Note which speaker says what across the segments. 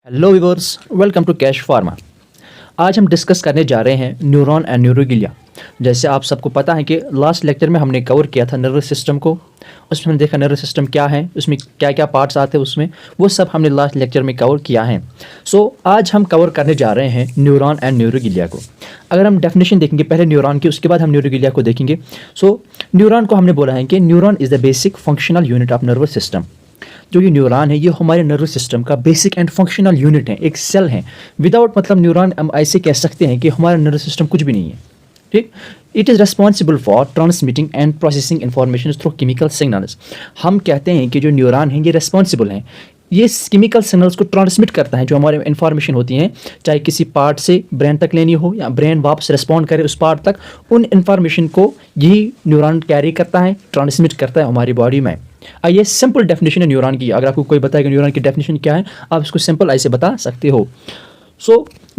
Speaker 1: Hello viewers, welcome to Cash Pharma. आज हम discuss करने जा रहे हैं न्यूरॉन एंड न्यूरोग्लिया। जैसे आप सबको पता है कि लास्ट लेक्चर में हमने कवर किया था नर्वस सिस्टम को। उसमें हमने देखा नर्वस सिस्टम क्या है, उसमें क्या क्या पार्ट्स आते हैं, उसमें वो सब हमने लास्ट लेक्चर में कवर किया है। आज हम कवर करने जा रहे हैं न्यूरॉन एंड न्यूरोग्लिया को। अगर हम डेफिनेशन देखेंगे पहले न्यूरॉन की, उसके बाद हम न्यूरोग्लिया को देखेंगे। न्यूरॉन को हमने बोला है कि neuron is the basic functional unit of nervous system. जो ये न्यूरॉन है ये हमारे नर्वस सिस्टम का बेसिक एंड फंक्शनल यूनिट है, एक सेल है। विदाउट मतलब न्यूरॉन हम ऐसे कह सकते हैं कि हमारा नर्वस सिस्टम कुछ भी नहीं है। ठीक, it is responsible for transmitting and processing information through chemical signals. हम कहते हैं कि जो न्यूरॉन है ये रेस्पॉन्सिबल है, ये केमिकल सिग्नल्स को ट्रांसमिट करता है। जो हमारे इन्फॉर्मेशन होती हैं, चाहे किसी पार्ट से ब्रेन तक लेनी हो या ब्रेन वापस रिस्पॉन्ड करे उस पार्ट तक, उन इन्फॉर्मेशन को यही न्यूरॉन कैरी करता है, ट्रांसमिट करता है हमारी बॉडी में। ये सिंपल डेफिनेशन है न्यूरॉन की। अगर आपको कोई बताएगा न्यूरॉन की डेफिनेशन क्या है, आप इसको सिंपल ऐसे बता सकते हो।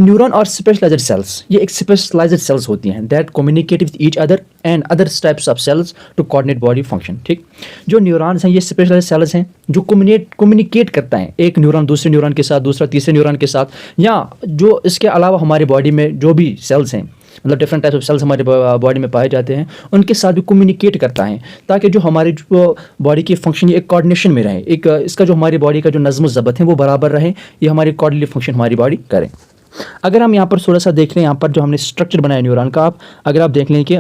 Speaker 1: न्यूरॉन और स्पेशलाइज्ड सेल्स, ये एक स्पेशलाइज्ड सेल्स होती हैं that communicate with each other and other types of cells to coordinate body function. ठीक, जो न्यूरॉन्स हैं ये स्पेशलाइज्ड सेल्स हैं जो कम्युनिकेट करता है एक न्यूरॉन दूसरे न्यूरॉन के साथ, दूसरा तीसरे न्यूरॉन के साथ, या जो इसके अलावा हमारी बॉडी में जो भी सेल्स हैं, मतलब डिफरेंट टाइप्स ऑफ सेल्स हमारे बॉडी में पाए जाते हैं, उनके साथ भी कम्युनिकेट करता है ताकि जो हमारी जो बॉडी की फंक्शन एक कोऑर्डिनेशन में रहे, एक इसका जो हमारी बॉडी का जो नज़्म ज़ब्त है वो बराबर रहे, ये हमारी कोऑर्डिनेट फंक्शन हमारी बॉडी करे। अगर हम यहाँ पर थोड़ा सा देख लें, यहाँ पर जो हमने स्ट्रक्चर बनाया न्यूरॉन का, अगर आप देख लें कि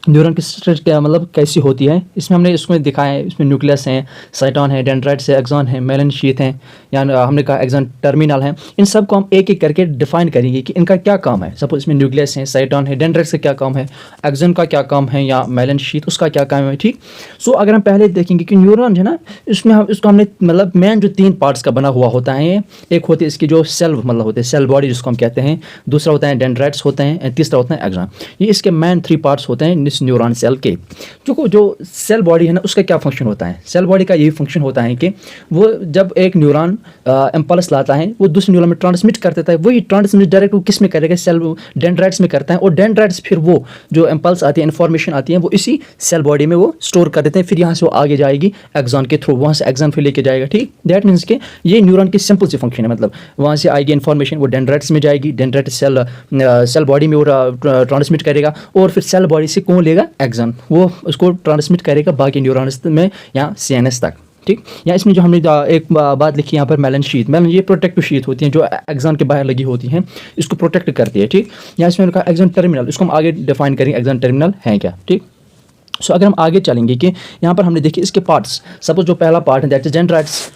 Speaker 1: न्यूरॉन की स्ट्रक्चर क्या मतलब कैसी होती है, इसमें हमने इसमें दिखाया है। इसमें न्यूक्लियस है, साइटोन है, डेंड्राइट्स है, एक्सॉन है, मेलन शीथ है, या हमने कहा एक्सॉन टर्मिनल है। इन सब को हम एक एक करके डिफाइन करेंगे कि इनका क्या काम है। सपोज इसमें न्यूक्लियस है, साइटोन है, डेंड्राइट्स का क्या काम है, एक्सॉन का क्या काम है, या मेलन शीथ उसका क्या काम है। ठीक, अगर हम पहले देखेंगे कि न्यूरॉन है ना, इसमें हम इसको हमने मतलब मेन जो 3 पार्ट्स का बना हुआ होता है। एक होती है इसकी जो सेल मतलब होते हैं, सेल बॉडी जिसको हम कहते हैं, दूसरा होता है डेंड्राइट्स होते हैं, तीसरा होता है एक्सॉन। ये इसके मेन 3 पार्ट्स होते हैं इस न्यूरॉन सेल के। जो सेल बॉडी है ना, उसका क्या फंक्शन होता है? सेल बॉडी का यही फंक्शन होता है कि वो जब एक न्यूरॉन इम्पल्स लाता है वो दूसरे न्यूरॉन में ट्रांसमिट कर देता है। वही ट्रांसमिट डायरेक्ट वो किस में करेगा? सेल डेंड्राइट्स में करता है, और डेंड्राइट्स फिर वो जो इम्पल्स आती है, इन्फॉर्मेशन आती है, वो इसी सेल बॉडी में वो स्टोर कर देते हैं। फिर यहाँ से वो आगे जाएगी एक्सॉन के थ्रू, वहाँ से एक्सॉन फिर लेके जाएगा। ठीक, दैट मीन्स के ये न्यूरॉन की सिंपल सी फंक्शन है। मतलब वहाँ से आएगी इन्फॉर्मेशन, वो डेंड्राइट्स में जाएगी, डेंड्राइट सेल बॉडी में वो ट्रांसमिट करेगा, और फिर सेल बॉडी से कौन लेगा? एक्सॉन, वो उसको ट्रांसमिट करेगा बाकी न्यूरॉन्स में या सीएनएस तक। ठीक, या इसमें जो हमने एक बात लिखी यहाँ पर मेलन शीथ, मेलन ये प्रोटेक्टिव शीथ होती हैं जो एक्सॉन के बाहर लगी होती हैं, इसको प्रोटेक्ट करती है। ठीक, या इसमें कहा एक्सॉन टर्मिनल, इसको हम आगे डिफाइन करेंगे एक्सॉन टर्मिनल है क्या। ठीक, अगर हम आगे चलेंगे कि यहाँ पर हमने देखिए इसके पार्ट्स। सपोज जो पहला पार्ट है दैट इज डेंड्राइट्स,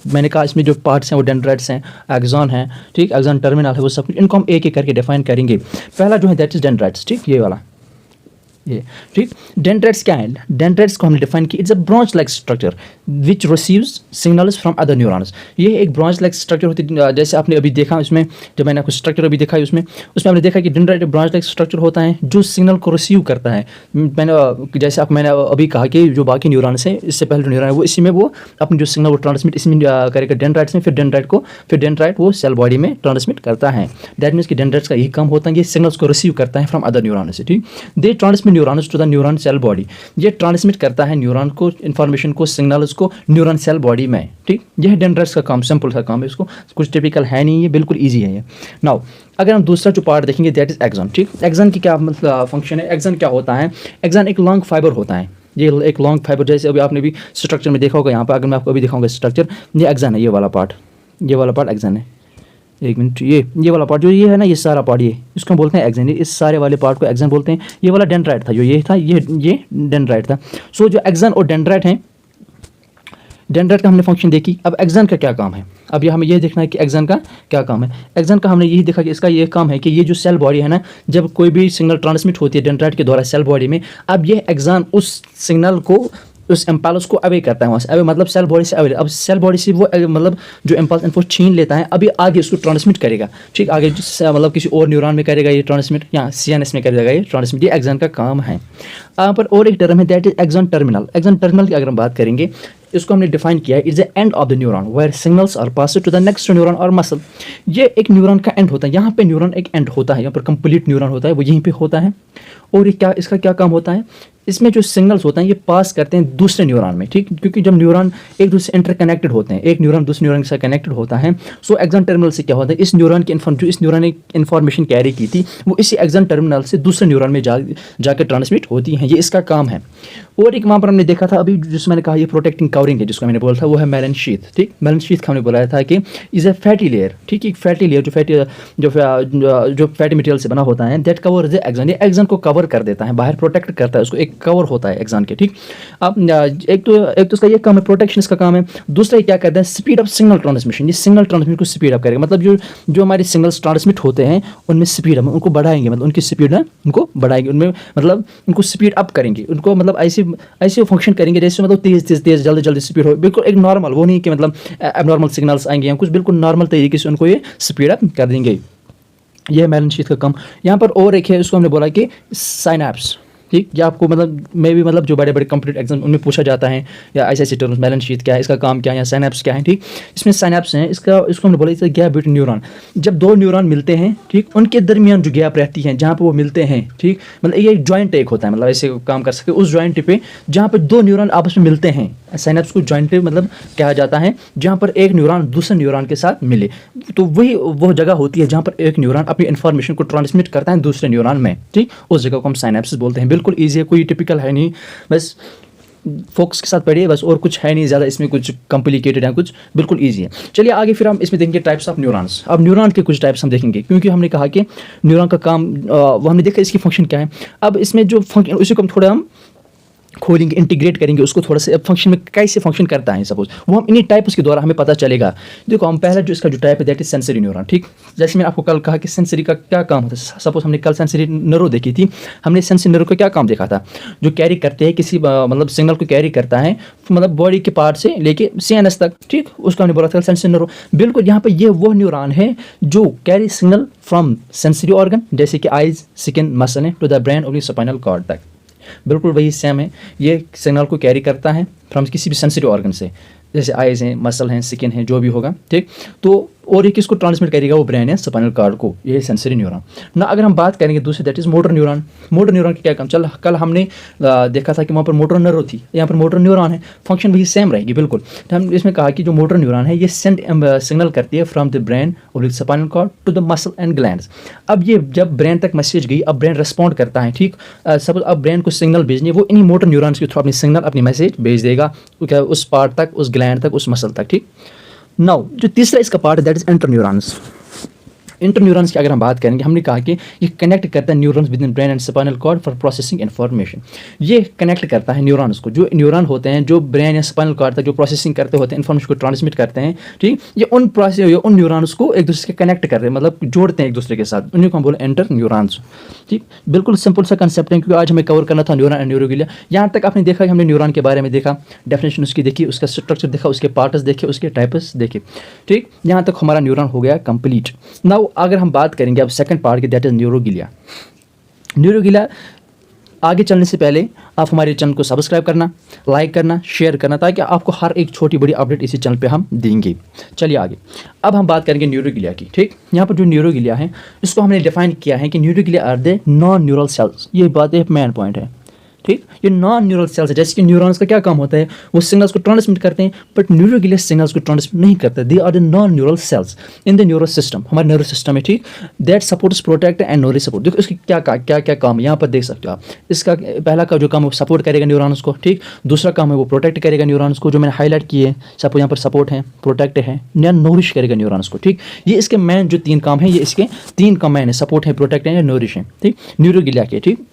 Speaker 1: मैंने कहा इसमें जो पार्ट्स हैं वो डेंड्राइट्स हैं, एक्सॉन है, ठीक, एक्सॉन टर्मिनल है, वो सब कुछ इनको हम एक एक करके डिफाइन करेंगे। पहला जो है दैट इज डेंड्राइट्स। ठीक, ये वाला ये। ठीक, डेंड्राइट्स क्या है? डेंड्राइट्स को हमने डिफाइन की, it's a branch like structure which receives signals from other neurons. ये एक ब्रांच लाइक स्ट्रक्चर होती है, जैसे आपने अभी देखा उसमें, जब मैंने आपको स्ट्रक्चर अभी देखा है उसमें हमने देखा कि डेंड्राइट ब्रांच लाइक स्ट्रक्चर होता है जो सिग्नल को रिसीव करता है। जैसे मैंने अभी कहा कि जो बाकी न्यूरॉन्स हैं, इससे पहले जो न्यूरॉन है वो इसी में वो अपने जो सिग्नल वो ट्रांसमिट इसमें करेगा डेंड्राइट्स में, फिर डेंड्राइट वो सेल बॉडी में ट्रांसमिट करता है। दैट मीन्स कि डेंड्राइट्स का यही काम होता है, ये सिग्नल्स को रिसीव करता है फ्रॉम अदर न्यूरॉन से। ठीक, दे transmit neurons to the neuron cell body, ये ट्रांसमिट करता है न्यूरॉन को इन्फॉर्मेशन को, सिग्नल्स को न्यूरॉन सेल बॉडी में। ठीक, यह डेंड्राइट्स का काम, सिंपल सा काम है, इसको कुछ टिपिकल है नहीं, ये बिल्कुल इजी है ये। नाउ अगर हम दूसरा जो पार्ट देखेंगे दैट इज एक्सॉन। ठीक, एक्सॉन की क्या मतलब फंक्शन है? एक्सॉन क्या होता है? एक्सॉन एक लॉन्ग फाइबर होता है, ये एक लॉन्ग फाइबर, जैसे अभी आपने भी स्ट्रक्चर में देखा होगा। यहाँ पर अगर मैं आपको अभी दिखाऊंगा स्ट्रक्चर, ये एक्सॉन है, ये वाला पार्ट एक्सॉन है। एक मिनट, ये वाला पार्ट जो ये है ना, ये सारा पार्ट, ये इसको बोलते हैं एक्सॉन। इस सारे वाले पार्ट को एक्सॉन बोलते हैं। ये वाला डेंड्राइट था, जो ये था ये डेंड्राइट था। जो एक्सॉन और डेंड्राइट हैं, डेंड्राइट का हमने फंक्शन देखी। अब एक्सॉन का क्या काम है? अब ये हमें ये देखना है कि एक्सॉन का क्या काम है। एक्सॉन का हमने यही देखा कि इसका ये काम है कि ये जो सेल बॉडी है ना, जब कोई भी सिग्नल ट्रांसमिट होती है डेंड्राइट के द्वारा सेल बॉडी में, अब ये एक्सॉन उस सिग्नल को, उस इम्पल्स को अवे करता है वहाँ से। अवे मतलब सेल बॉडी से अवे, अब सेल बॉडी से वो मतलब जो इम्पल्स इनको छीन लेता है, अभी आगे उसको ट्रांसमिट करेगा। ठीक, आगे मतलब किसी और न्यूरॉन में करेगा ये ट्रांसमिट, या सीएनएस में करेगा ये ट्रांसमिट। ये एक्सॉन का काम है। यहाँ पर और एक टर्म है that is axon terminal. Axon terminal की अगर हम बात करेंगे, इसको हमने डिफाइन किया है, it's the end of the neuron where signals are passed to the next neuron और मसल। ये एक न्यूरॉन का एंड होता है, यहाँ पे न्यूरॉन एक एंड होता है, यहाँ पर कंप्लीट न्यूरॉन होता है, वो यहीं पे होता है। और ये क्या, इसका क्या काम होता है, इसमें जो सिग्नल्स होते हैं ये पास करते हैं दूसरे न्यूरॉन में, ठीक, क्योंकि जब न्यूरॉन एक दूसरे से इंटरकनेक्टेड होते हैं, एक न्यूरॉन दूसरे न्यूरॉन के साथ कनेक्टेड होता है, सो एक्सॉन टर्मिनल से क्या होता है, इस न्यूरॉन की जो इस न्यूरॉन ने इन्फॉर्मेशन कैरी की थी वो इसी एक्सॉन टर्मिनल से दूसरे न्यूरॉन में जाकर ट्रांसमिट होती हैं, ये इसका काम है। और एक वहाँ पर हमने देखा था अभी जिसमें मैंने कहा ये प्रोटेक्टिंग कवरिंग है, जिसको मैंने बोला था वो है मेलन शीथ, ठीक, मेलन शीथ का हमने बोला था कि इज़ ए फैटी लेयर, ठीक, एक फैटी लेयर जो फैटी मटेरियल से बना होता है, दैट कवर द एक्सॉन, ये एक्सॉन को कवर कर देता है, बाहर प्रोटेक्ट करता है उसको, एक कवर होता है एक्सॉन के, ठीक। अब एक तो इसका ये काम है, प्रोटेक्शन इसका काम है। दूसरा ये क्या करता है, स्पीड अप सिग्नल ट्रांसमिशन, ये सिग्नल ट्रांसमिशन को स्पीड अप करेगा, मतलब जो हमारे सिग्नल्स ट्रांसमिट होते हैं उनमें स्पीड हम उनको बढ़ाएंगे, मतलब उनकी स्पीड है उनको बढ़ाएंगे, उनमें मतलब उनको स्पीड अप करेंगे, उनको मतलब ऐसे फंक्शन करेंगे जैसे मतलब तेज जल्दी स्पीड हो, बिल्कुल एक नॉर्मल, वो नहीं कि मतलब एबनॉर्मल सिग्नल्स आएंगे या कुछ, बिल्कुल नॉर्मल तरीके से उनको ये स्पीड अप कर देंगे। ये मेलन शीथ का काम। यहाँ पर और एक है, उसको हमने बोला कि साइनैप्स, ठीक, या आपको मतलब मे भी मतलब जो बड़े बड़े कंप्लीट एग्जाम उनमें पूछा जाता है, या ऐसे टर्म्स मेलन शीथ क्या है, इसका काम क्या है, या साइनैप्स क्या है, ठीक। इसमें साइनैप्स हैं, इसको हमने बोला गैप बिटवीन न्यूरॉन, जब दो न्यूरॉन मिलते हैं, ठीक, उनके दरमियान जो गैप रहती है जहाँ पर वो मिलते हैं, ठीक, मतलब ये जॉइंट एक होता है, मतलब ऐसे काम कर सकते उस जॉइंट पे जहाँ पर दो न्यूरॉन आपस में मिलते हैं, साइनैप्स को जॉइंट मतलब कहा जाता है, जहाँ पर एक न्यूरॉन दूसरे न्यूरॉन के साथ मिले, तो वही वो जगह होती है जहाँ पर एक न्यूरॉन अपनी इन्फॉर्मेशन को ट्रांसमिट करता है दूसरे न्यूरॉन में, ठीक, उस जगह को हम साइनैप्स बोलते हैं। बिल्कुल ईजी है, कोई टिपिकल है नहीं, बस फोकस के साथ पढ़िए बस, और कुछ है नहीं ज़्यादा इसमें, कुछ कॉम्प्लिकेटेड है, कुछ बिल्कुल ईजी है। चलिए आगे फिर हम इसमें देखेंगे टाइप्स ऑफ न्यूरॉन्स। अब न्यूरॉन के कुछ टाइप्स हम देखेंगे, क्योंकि हमने कहा कि न्यूरॉन का काम वो हमने देखा इसकी फंक्शन क्या है। अब इसमें जो फंक्शन उसी को हम थोड़ा खोलेंगे, इंटीग्रेट करेंगे उसको थोड़ा सा, फंक्शन में कैसे फंक्शन करता है सपोज, वो हम इन्हीं टाइप्स के द्वारा हमें पता चलेगा। देखो हम पहला जो इसका जो टाइप है दैट इज सेंसरी न्यूरॉन, ठीक, जैसे मैंने आपको कल कहा कि सेंसरी का क्या काम होता है। सपोज हमने कल सेंसरी नर्व देखी थी, हमने सेंसरी नर्व का क्या काम देखा था, जो कैरी करते हैं किसी मतलब सिग्नल को कैरी करता है, मतलब बॉडी के पार्ट से लेके CNS तक, ठीक, उसका हमने बोला था सेंसरी नर्व। बिल्कुल यहाँ पर ये वो न्यूरॉन है जो carry signal from sensory organ जैसे कि eyes, skin, muscle to the brain और स्पाइनल कॉर्ड तक, बिल्कुल वही सेम है, ये सिग्नल को कैरी करता है फ्रॉम किसी भी सेंसिटिव ऑर्गन से, जैसे आइज हैं, मसल हैं, स्किन है, जो भी होगा, ठीक, तो और ये किसको ट्रांसमिट करेगा, वो ब्रेन है, स्पाइनल कॉर्ड को, ये सेंसरी न्यूरॉन ना। अगर हम बात करेंगे दूसरे that is motor neuron. Motor neuron का क्या काम, चल कल हमने देखा था कि वहाँ पर मोटर नर्व थी, यहाँ पर मोटर न्यूरॉन है, फंक्शन वही सेम रहेगी बिल्कुल। तो हम इसमें कहा कि जो मोटर न्यूरॉन है ये सेंड सिग्नल करती है फ्रॉम द ब्रेन और spinal cord to the muscle and glands. अब ये जब ब्रेन तक मैसेज गई, अब ब्रेन रिस्पॉन्ड करता है, ठीक, सपोज अब ब्रेन को सिग्नल भेजनी है, वो इन्हीं मोटर न्यूरॉन्स के थ्रू अपनी सिग्नल, अपनी मैसेज भेज देगा उस पार्ट तक, उस ग्लैंड तक, उस मसल तक, ठीक। नाउ जो तीसरा इसका पार्ट है दैट इज इंटरन्यूरॉन्स। इंटरन्यूरॉन्स की अगर हम बात करेंगे, हमने कहा कि ये कनेक्ट करता है neurons within brain and spinal cord for processing information. ये कनेक्ट करता है न्यूरॉन्स को, जो न्यूरॉन होते हैं जो ब्रेन या स्पाइनल कॉर्ड तक जो प्रोसेसिंग करते होते हैं, इन्फॉर्मेशन को ट्रांसमिट करते हैं, ठीक, ये उन न्यूरॉन्स को एक दूसरे से कनेक्ट कर रहे हैं, मतलब जोड़ते हैं एक दूसरे के साथ, उन्हीं को हम बोले इंटरन्यूरॉन्स, ठीक। बिल्कुल सिंपल सा कंसेप्ट है, क्योंकि आज हमें कवर करना था न्यूरॉन एंड न्यूरोग्लिया। यहाँ तक आपने देखा कि हमने न्यूरॉन के बारे में देखा, डेफिनेशन उसकी देखी, उसका स्ट्रक्चर देखा, उसके पार्ट्स देखे, उसके टाइप्स देखे, ठीक। यहाँ तक हमारा न्यूरॉन हो गया कंप्लीट। नाउ अगर हम बात करेंगे अब सेकंड पार्ट की दैट इज न्यूरोग्लिया। न्यूरोग्लिया आगे चलने से पहले आप हमारे चैनल को सब्सक्राइब करना, लाइक करना, शेयर करना, ताकि आपको हर एक छोटी बड़ी अपडेट इसी चैनल पे हम देंगे। चलिए आगे, अब हम बात करेंगे न्यूरोग्लिया की, ठीक। यहाँ पर जो न्यूरोग्लिया है इसको हमने डिफाइन किया है कि neuroglia are the non neural cells. ये बात एक मेन पॉइंट है, ठीक। ये नॉन न्यूरल सेल्स है, जैसे कि न्यूरॉन्स का क्या काम होता है, वो सिग्नल्स को ट्रांसमिट करते हैं, बट न्यूरोग्लिया सिग्नल्स को ट्रांसमिट नहीं करते। They are the non neural cells in the neuro system, हमारे न्यूरो सिस्टम है, ठीक, that supports protect and nourish support. देखो इसकी क्या काम है, यहाँ पर देख सकते हो आप। इसका पहला का जो काम है वो सपोर्ट करेगा न्यूरॉन्स को, ठीक। दूसरा काम है वो प्रोटेक्ट करेगा न्यूरॉन्स को, जो मैंने हाईलाइट किए हैं, सपोज यहाँ पर सपोर्ट है, प्रोटेक्ट है, या नोरिश करेगा न्यूरॉन्स को, ठीक। ये इसके मेन जो 3 काम है, ये इसके 3 काम मेन है, सपोर्ट है, प्रोटेक्ट है, या नोरिश है, ठीक, न्यूरोग्लिया के, ठीक।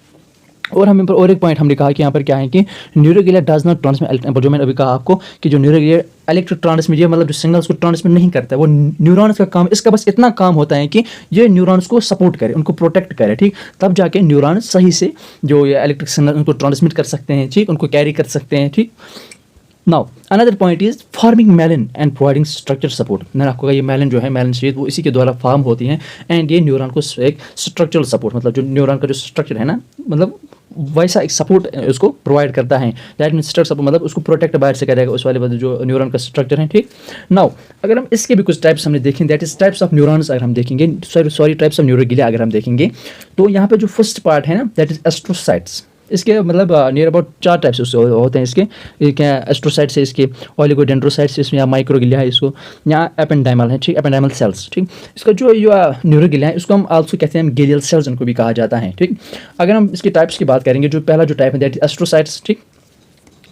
Speaker 1: और हमें पर और एक पॉइंट हमने कहा कि यहाँ पर क्या है कि न्यूरोग्लिया डज नॉट ट्रांसमिट, जो मैंने अभी कहा आपको कि जो न्यूरोग्लिया इलेक्ट्रो ट्रांसमीडिया मतलब जो सिग्नल्स को ट्रांसमिट नहीं करता है, वो न्यूरॉन्स का काम, इसका बस इतना काम होता है कि ये न्यूरॉन्स को सपोर्ट करे, उनको प्रोटेक्ट करे, ठीक, तब जाके न्यूरॉन सही से जो ये इलेक्ट्रिक सिग्नल उनको ट्रांसमिट कर सकते हैं, ठीक, उनको कैरी कर सकते हैं, ठीक। Now another point is forming myelin and providing structure support. मैंने आपको कहा ये मेलन जो है, मेलन शीथ, वो इसी के द्वारा फॉर्म होती हैं, एंड ये न्यूरॉन को एक स्ट्रक्चरल सपोर्ट, मतलब जो न्यूरॉन का जो स्ट्रक्चर है ना, मतलब वैसा एक सपोर्ट उसको प्रोवाइड करता है। दैट मीन स्ट्रक्चर मतलब उसको प्रोटेक्ट बाहर से करेगा उस वाले जो न्यूरॉन का स्ट्रक्चर है, ठीक। नाउ अगर हम इसके भी कुछ टाइप्स हमने देखें, that is types of neurons अगर हम देखेंगे, सॉरी टाइप्स ऑफ न्यूरोग्लिया अगर हम देखेंगे, तो यहाँ पे जो फर्स्ट पार्ट है ना, दैट इज एस्ट्रोसाइट्स। इसके मतलब नियर अबाउट 4 टाइप्स होते हैं इसके, क्या एस्ट्रोसाइट्स है इसके, ओलिगोडेंड्रोसाइट्स इसमें, या माइक्रोग्लिया है इसको, यहाँ एपेंडाइमल है, ठीक, एपेंडाइमल सेल्स, ठीक। इसका जो न्यूरोग्लिया है इसको हम आल्सो कहते हैं गेलियल सेल्स, इनको भी कहा जाता है, ठीक। अगर हम इसके टाइप्स की बात करेंगे, जो पहला जो टाइप है दैट इज एस्ट्रोसाइट्स, ठीक।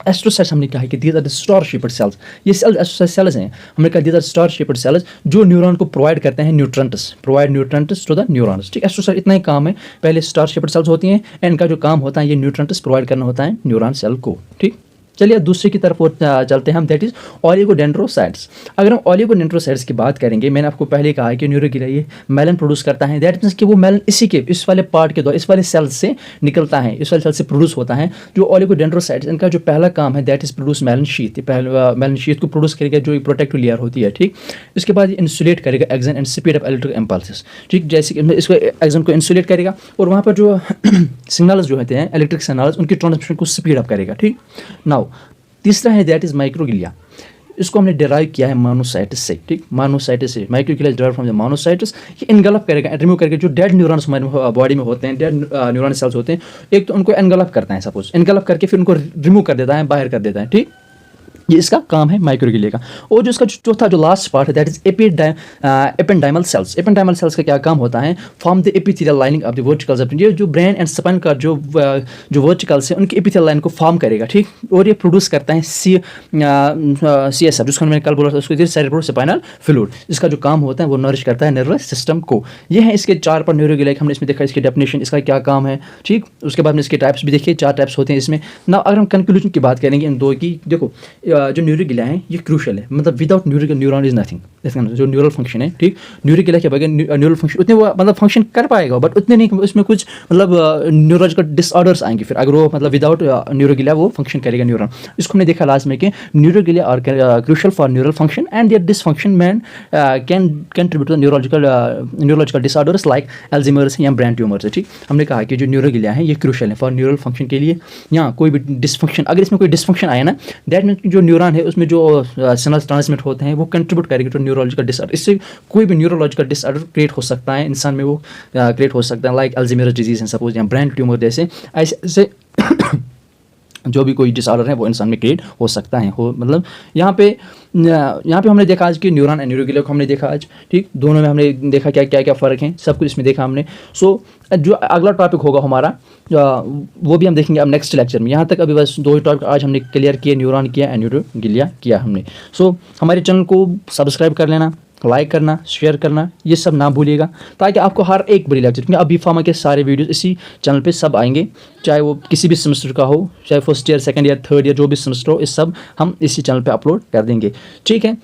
Speaker 1: एस्ट्रोसाइट्स हमने कहा कि these are the star shaped cells, ये सेल्स एस्ट्रोसाइट सेल्स हैं, हमने कहा these are star shaped cells जो न्यूरॉन को प्रोवाइड करते हैं nutrients, provide nutrients to the neurons, ठीक। एस्ट्रोसाइट इतना ही काम है, पहले स्टार शेप्ड सेल्स होती हैं, इनका जो काम होता है ये न्यूट्रंट्स प्रोवाइड करना होता है न्यूरॉन सेल को, ठीक। चलिए दूसरे की तरफ चलते हैं हम, दैट इज ओलिगोडेंड्रोसाइट्स। अगर हम ओलिगोडेंड्रोसाइट्स की बात करेंगे, मैंने आपको पहले कहा कि न्यूरोग्लिया ये मेलन प्रोड्यूस करता है, दैट मीन्स कि वो मेलन इसी के इस वाले पार्ट के द्वारा, इस वाले सेल से निकलता है, इस वाले सेल से प्रोड्यूस होता है। जो ओलिगोडेंड्रोसाइट्स इनका जो पहला काम है that is produce myelin sheath, myelin sheath को प्रोड्यूस करेगा जो प्रोटेक्टिव लेयर होती है, ठीक। इसके बाद इंसुलेट करेगा action and speed up electric impulses, ठीक। जैसे कि इसको एक्सन को इंसुलेट करेगा और वहाँ पर जो सिग्नल्स जो होते हैं इलेक्ट्रिक सिग्नल्स उनकी ट्रांसमिशन को स्पीड अप करेगा, ठीक। नाउ तीसरा है दैट इज माइक्रोग्लिया, इसको हमने डिराइव किया है मोनोसाइट्स से, ठीक। मोनोसाइट्स से microglia derive from the monocytes. ये एनगल्फ करेगा, रिमूव करके जो डेड न्यूरॉन्स हमारे बॉडी में होते हैं, डेड न्यूरॉन सेल्स होते हैं, एक तो उनको एनगल्फ करता है, सपोज एनगल्फ करके फिर उनको रिमूव कर देता है, बाहर कर देता है, ठीक। ये इसका काम है माइक्रोग्लिया का। और जो इसका चौथा जो लास्ट पार्ट है that is ependymal sales. Ependymal sales का क्या काम होता है, form the epithelial lining of the verticals, ये जो ब्रेन एंड स्पाइन का जो वर्टिकल्स है उनकी एपिथेलियल लाइन को फॉर्म करेगा, ठीक। और ये प्रोड्यूस करता है CSF, जिसको मैंने कल बोला था, उसको सेरेब्रो स्पाइनल फ्लूइड। इसका जो काम होता है वो नरिश करता है नर्वस सिस्टम को। ये है इसके 4 पर न्यूरोग्लिया, हमने इसमें देखा इसकी डेफिनेशन, इसका क्या काम है, ठीक। उसके बाद में इसके टाइप्स भी देखिए, 4 टाइप्स होते हैं इसमें ना। अगर हम कंक्लूजन की बात करेंगे इन दो की, देखो जो न्यूरोग्लिया है ये क्रूशल है, मतलब विदाउट न्यूरॉन इज नथिंग, इसका जो न्यूरल फंक्शन है, ठीक। न्यूरोग्लिया के बगैर न्यूरल फंक्शन उतने वो मतलब फंक्शन कर पाएगा, बट उतने नहीं, उसमें कुछ मतलब न्यूरोलॉजिकल डिसऑर्डर्स आएंगे फिर अगर वो मतलब विदाउट न्यूरोग्लिया वो फंक्शन करेगा न्यूरॉन। इसको हमने देखा लास्ट में कि neuroglia are crucial for neural function and their dysfunction man can contribute to neurological disorders like Alzheimer's या ब्रेन ट्यूमर्स, ठीक। हमने कहा कि जो न्यूरोग्लिया है ये क्रूशल है फॉर न्यूरल फंक्शन के लिए। यहाँ कोई भी डिसफंक्शन, अगर इसमें कोई डिसफंक्शन आया ना, दैट मीन जो न्यूरॉन है उसमें जो सिग्नल्स ट्रांसमिट होते हैं वो कंट्रीब्यूट करेंगे टू न्यूरोलॉजिकल डिसऑर्डर। इससे कोई भी न्यूरोलॉजिकल डिसऑर्डर क्रिएट हो सकता है इंसान में, वो क्रिएट हो सकता है लाइक अल्जाइमर्स डिजीज है सपोज, या ब्रेन ट्यूमर जैसे ऐसे जो भी कोई डिसऑर्डर है वो इंसान में क्रिएट हो सकता है, हो मतलब यहाँ पे हमने देखा आज कि न्यूरॉन एंड न्यूरोग्लिया को हमने देखा आज, ठीक। दोनों में हमने देखा क्या क्या क्या फ़र्क है, सब कुछ इसमें देखा हमने। सो जो अगला टॉपिक होगा हमारा वो भी हम देखेंगे अब नेक्स्ट लेक्चर में। यहाँ तक अभी बस 2 ही टॉपिक आज हमने क्लियर किए, न्यूरॉन किया एंड न्यूरोग्लिया किया हमने। सो हमारे चैनल को सब्सक्राइब कर लेना, लाइक करना, शेयर करना, ये सब ना भूलिएगा, ताकि आपको हर एक बड़ी लेक्चर, क्योंकि अभी फार्मा के सारे वीडियोस इसी चैनल पे सब आएंगे, चाहे वो किसी भी सेमेस्टर का हो, चाहे first year, second year, third year, जो भी सेमेस्टर हो, इस सब हम इसी चैनल पे अपलोड कर देंगे, ठीक है।